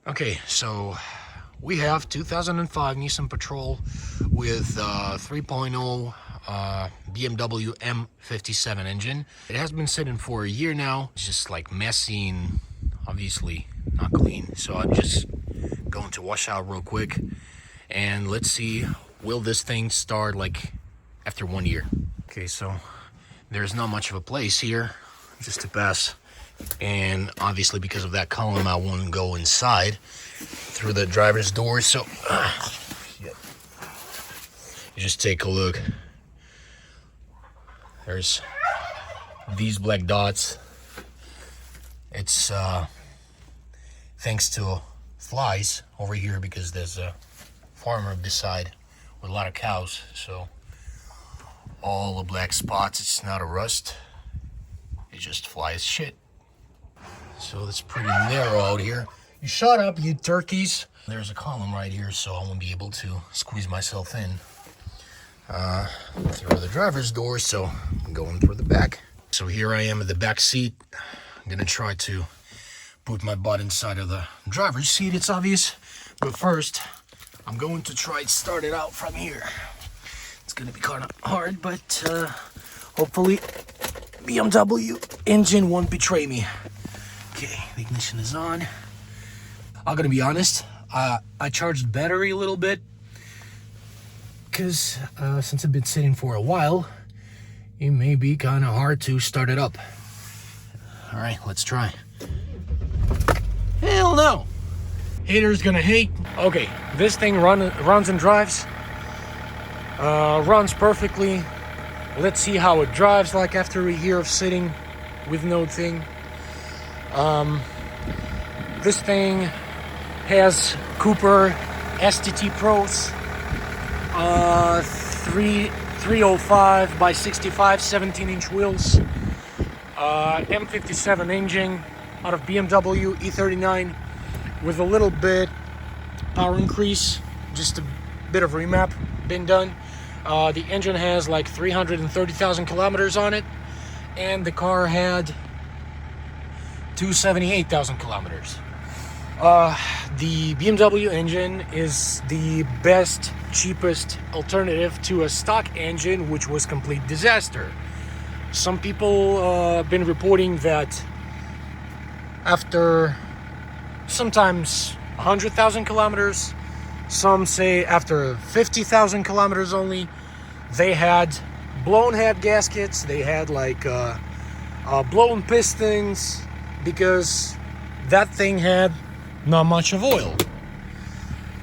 Okay, so we have 2005 Nissan Patrol with 3.0 BMW M57 engine. It has been sitting for a year now. It's just like messy and obviously not clean. So I'm just going to wash out real quick and let's see, will this thing start like after 1 year? Okay, so there's not much of a place here just to pass. And obviously because of that column, I won't go inside through the driver's door. So you just take a look. There's these black dots. It's thanks to flies over here because there's a farmer beside with a lot of cows. So all the black spots, it's not a rust, it just flies shit. So it's pretty narrow out here. You shut up, you turkeys. There's a column right here, so I won't be able to squeeze myself in through the driver's door, so I'm going through the back. So here I am at the back seat. I'm gonna try to put my butt inside of the driver's seat, it's obvious. But first, I'm going to try to start it out from here. It's gonna be kind of hard, but hopefully BMW engine won't betray me. Okay, the ignition is on. I'm gonna be honest, I charged the battery a little bit because since I've been sitting for a while, it may be kind of hard to start it up. All right, let's try. Hell no! Haters gonna hate. Okay, this thing runs and drives. Runs perfectly. Let's see how it drives like after a year of sitting with no thing. This thing has Cooper STT Pros, 305 by 65, 17-inch wheels, M57 engine out of BMW E39 with a little bit power increase, just a bit of remap been done. The engine has like 330,000 kilometers on it, and the car had 278,000 kilometers. The BMW engine is the best, cheapest alternative to a stock engine, which was complete disaster. Some people been reporting that after sometimes 100,000 kilometers, some say after 50,000 kilometers only, they had blown head gaskets, they had like blown pistons, because that thing had not much of oil.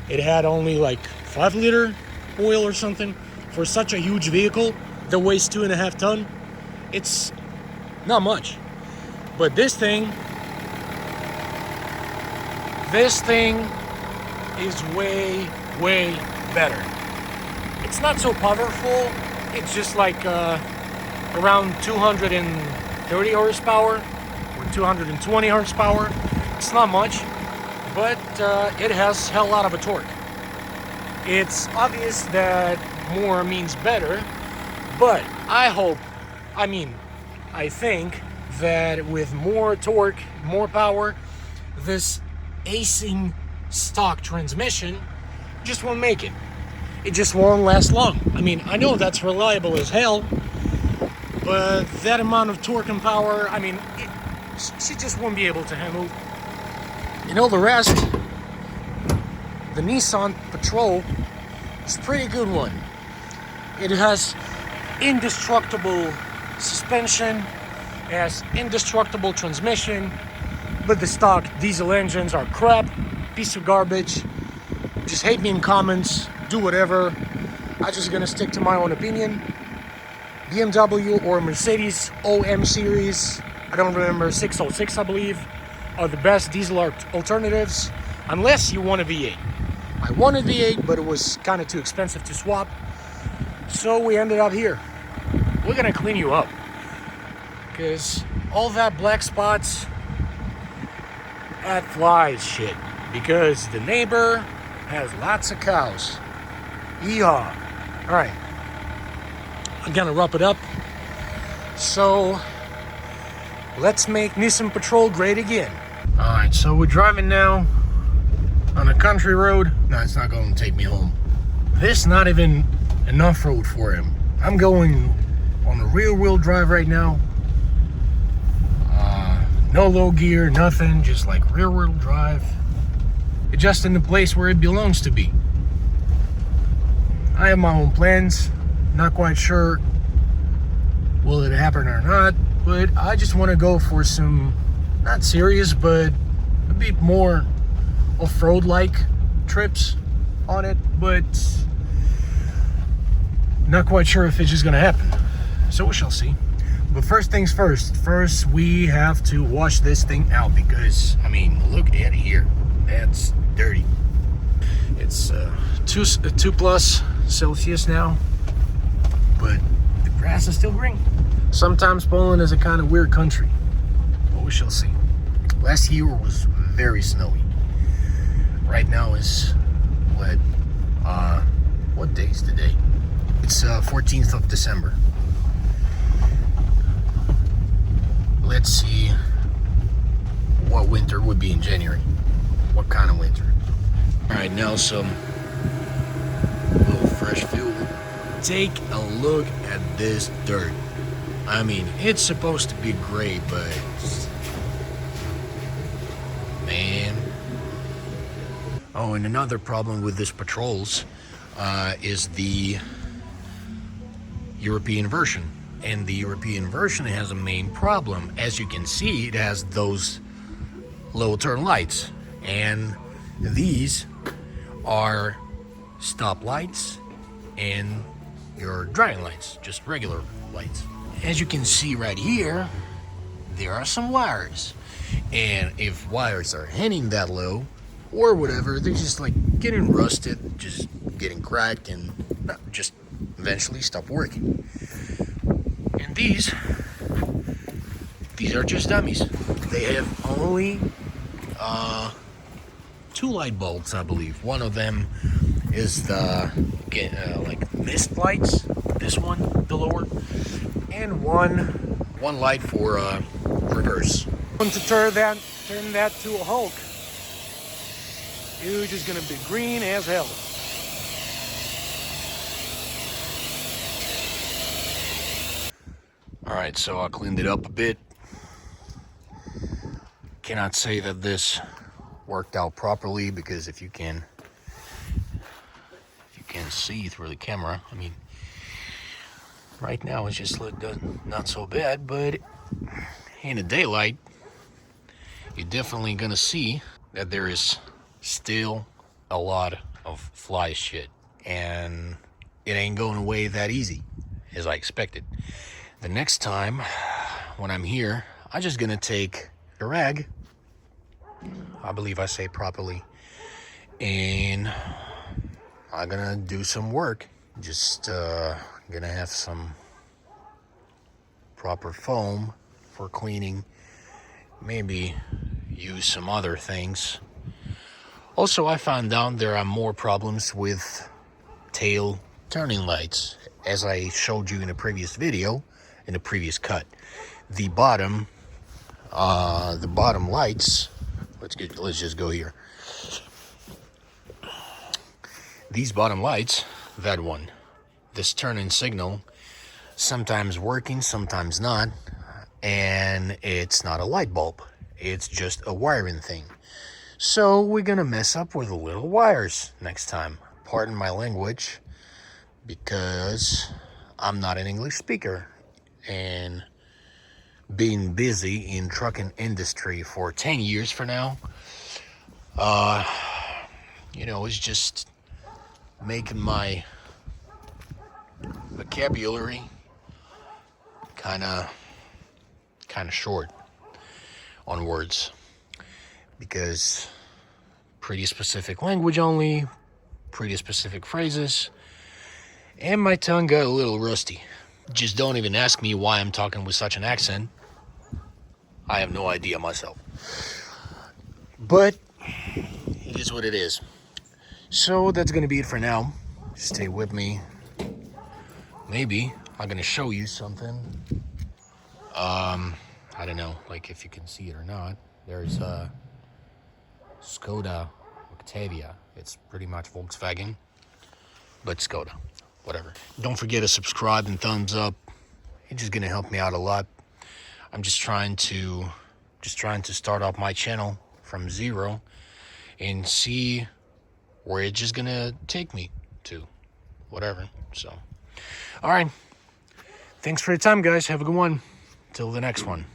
It had only like 5-liter oil or something. For such a huge vehicle that weighs 2.5 tons, it's not much. But this thing is way better. It's not so powerful. It's just like around 230 horsepower or 220 horsepower. It's not much, but it has a hell lot of a torque. It's obvious that more means better, but I think that with more torque, more power, this acing stock transmission just won't make it. It just won't last long. I mean, I know that's reliable as hell, but that amount of torque and power, I mean, she just won't be able to handle. You know, the rest, the Nissan Patrol is a pretty good one. It has indestructible suspension, it has indestructible transmission, but the stock diesel engines are crap, piece of garbage. Just hate me in comments, do whatever. I'm just gonna stick to my own opinion. BMW or Mercedes OM series, I don't remember, 606 I believe, are the best diesel alternatives, unless you want a V8. I wanted V8, but it was kind of too expensive to swap, so we ended up here. We're gonna clean you up, because all that black spots, that flies shit, because the neighbor has lots of cows. Yeehaw. All right, I'm gonna wrap it up. So let's make Nissan Patrol great again. All right, so we're driving now on a country road, no, it's not going to take me home. This not even enough road for him. I'm going on a rear-wheel drive right now. No low gear, nothing, just like rear-wheel drive. Just in the place where it belongs to be. I have my own plans. Not quite sure will it happen or not, but I just want to go for some, not serious, but a bit more off-road like trips on it, but not quite sure if it's just gonna happen. So we shall see. But first things first, we have to wash this thing out because, I mean, look at it here. That's dirty. It's 2 plus Celsius now, but the grass is still green. Sometimes Poland is a kind of weird country, but we shall see. Last year was very snowy. Right now is what day is today? It's 14th of December. Let's see what winter would be in January. What kind of winter? All right, now some little fresh fuel. Take a look at this dirt. I mean, it's supposed to be gray, but man. Oh, and another problem with this Patrols is the European version. And the European version has a main problem. As you can see, it has those low turn lights. And these are stop lights and your driving lights, just regular lights. As you can see right here, there are some wires. And if wires are hanging that low or whatever, they're just like getting rusted, just getting cracked, and just eventually stop working. And these are just dummies. They have only 2 light bulbs, I believe. One of them is the like mist lights. This one, the lower, and one light for reverse. To turn that to a Hulk, you're just gonna be green as hell. All right, so I cleaned it up a bit. Cannot say that this worked out properly because if you can see through the camera, I mean, right now it's just not so bad, but in the daylight, you're definitely gonna see that there is still a lot of fly shit, and it ain't going away that easy as I expected. The next time when I'm here, I'm just gonna take a rag, I believe I say properly, and I'm gonna do some work. Just gonna have some proper foam for cleaning, maybe use some other things. Also, I found out there are more problems with tail turning lights. As I showed you in a previous video, in the previous cut, the bottom lights, let's just go here. These bottom lights, that one, this turn-in signal, sometimes working, sometimes not, and it's not a light bulb, it's just a wiring thing. So we're gonna mess up with the little wires next time. Pardon my language, because I'm not an English speaker, and being busy in trucking industry for 10 years for now, you know, it's just making my vocabulary kind of short on words, because pretty specific language only, pretty specific phrases, and my tongue got a little rusty. Just don't even ask me why I'm talking with such an accent. I have no idea myself. But it is what it is. So that's gonna be it for now. Stay with me. Maybe I'm gonna show you something. I don't know, like if you can see it or not. There's a Skoda Octavia. It's pretty much Volkswagen, but Skoda, whatever. Don't forget to subscribe and thumbs up. It's just gonna help me out a lot. I'm just trying to start off my channel from zero and see where it's just gonna take me to, whatever. So, all right. Thanks for your time, guys. Have a good one. Till the next one.